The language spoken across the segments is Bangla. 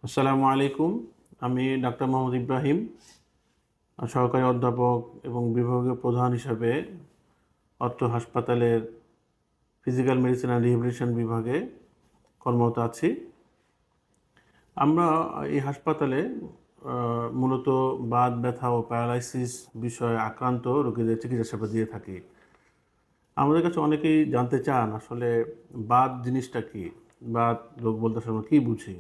আসসালামু আলাইকুম। আমি ডাক্তার মোহাম্মদ ইব্রাহিম, সহকারী অধ্যাপক এবং বিভাগীয় প্রধান হিসাবে অত্র হাসপাতালের ফিজিক্যাল মেডিসিন অ্যান্ড রিহ্যাবিলিটেশন বিভাগে কর্মরত আছি। আমরা এই হাসপাতালে মূলত বাত ব্যথা ও প্যারালাইসিস বিষয়ে আক্রান্ত রোগীদের চিকিৎসা সেবা দিয়ে থাকি। আমাদের কাছে অনেকেই জানতে চান আসলে বাত জিনিসটা কী, বাত রোগ বলতে আসলে আমরা কী বুঝি।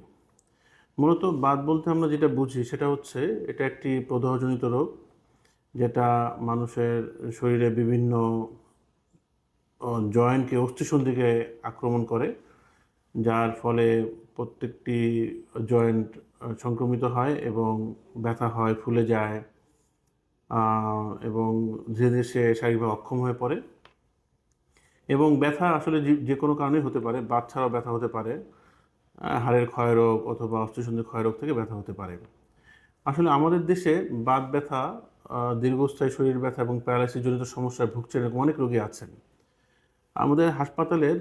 মূলত বাত বলতে আমরা যেটা বুঝি সেটা হচ্ছে এটা একটি প্রদাহজনিত রোগ, যেটা মানুষের শরীরে বিভিন্ন জয়েন্টকে অস্থিসন্ধিকে আক্রমণ করে, যার ফলে প্রত্যেকটি জয়েন্ট সংক্রমিত হয় এবং ব্যথা হয়, ফুলে যায় এবং ধীরে ধীরে সে শারীরিকভাবে অক্ষম হয়ে পড়ে। এবং ব্যথা আসলে যে কোনো কারণেই হতে পারে, বাত ছাড়াও ব্যথা হতে পারে, হাড়ের ক্ষয়রোগ অথবা অস্থিসন্ধির ক্ষয়রোগ থেকে ব্যথা হতে পারে। আসলে আমাদের দেশে বাত ব্যথা, দীর্ঘস্থায়ী শরীর ব্যথা এবং প্যারালাইসিস জনিত সমস্যায় ভুগছেন এরকম অনেক রোগী আছেন। আমাদের হাসপাতালের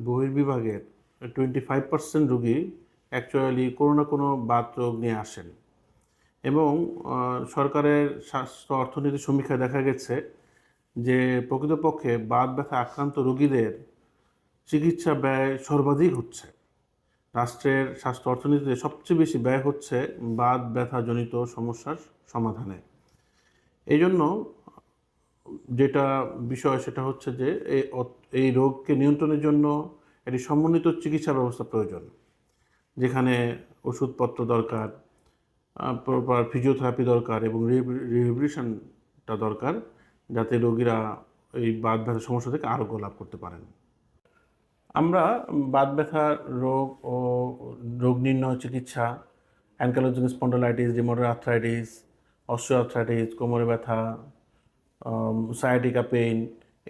বহির্বিভাগের 25% রোগী অ্যাকচুয়ালি কোনো না কোনো বাত রোগ নিয়ে আসেন। এবং সরকারের স্বাস্থ্য অর্থনীতি সমীক্ষায় দেখা গেছে যে প্রকৃতপক্ষে বাত ব্যথা আক্রান্ত রোগীদের চিকিৎসা ব্যয় সর্বাধিক হচ্ছে। রাষ্ট্রের স্বাস্থ্য অর্থনীতিতে সবচেয়ে বেশি ব্যয় হচ্ছে বাত ব্যথাজনিত সমস্যার সমাধানে। এই জন্য যেটা বিষয় সেটা হচ্ছে যে এই রোগকে নিয়ন্ত্রণের জন্য একটি সমন্বিত চিকিৎসা ব্যবস্থা প্রয়োজন, যেখানে ওষুধপত্র দরকার, প্রপার ফিজিওথেরাপি দরকার এবং রিহ্যাবিলিটেশনটা দরকার, যাতে রোগীরা এই বাত ব্যথার সমস্যা থেকে আরোগ্য লাভ করতে পারেন। আমরা বাত ব্যথার রোগ ও রোগ নির্ণয় চিকিৎসা, ankylosing spondylitis, rheumatoid arthritis, osteoarthritis, কোমরে ব্যথা, সায়াটিকা পেইন,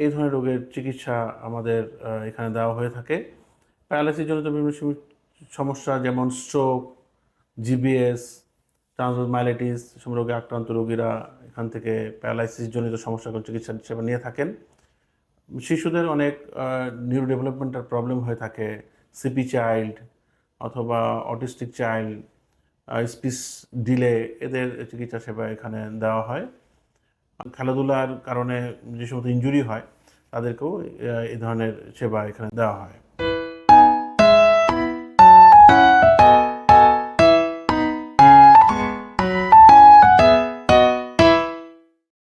এই ধরনের রোগের চিকিৎসা আমাদের এখানে দেওয়া হয়ে থাকে। প্যারালাইসিস জনিত বিভিন্ন সমস্যা যেমন স্ট্রোক, জিবিএস, ট্রান্সভার্স মাইলাইটিস এসব রোগে আক্রান্ত রোগীরা এখান থেকে প্যারালাইসিস জনিত সমস্যাগুলো চিকিৎসা সেবা নিয়ে থাকেন। শিশুদের অনেক নিউরো ডেভেলপমেন্টাল প্রবলেম হয়ে থাকে, সিপি চাইল্ড অথবা অটিস্টিক চাইল্ড, স্পিচ ডিলে, এদের চিকিৎসা সেবা এখানে দেওয়া হয়। খেলাধুলার কারণে যে সমস্ত ইনজুরি হয় তাদেরকেও এই ধরনের সেবা এখানে দেওয়া হয়।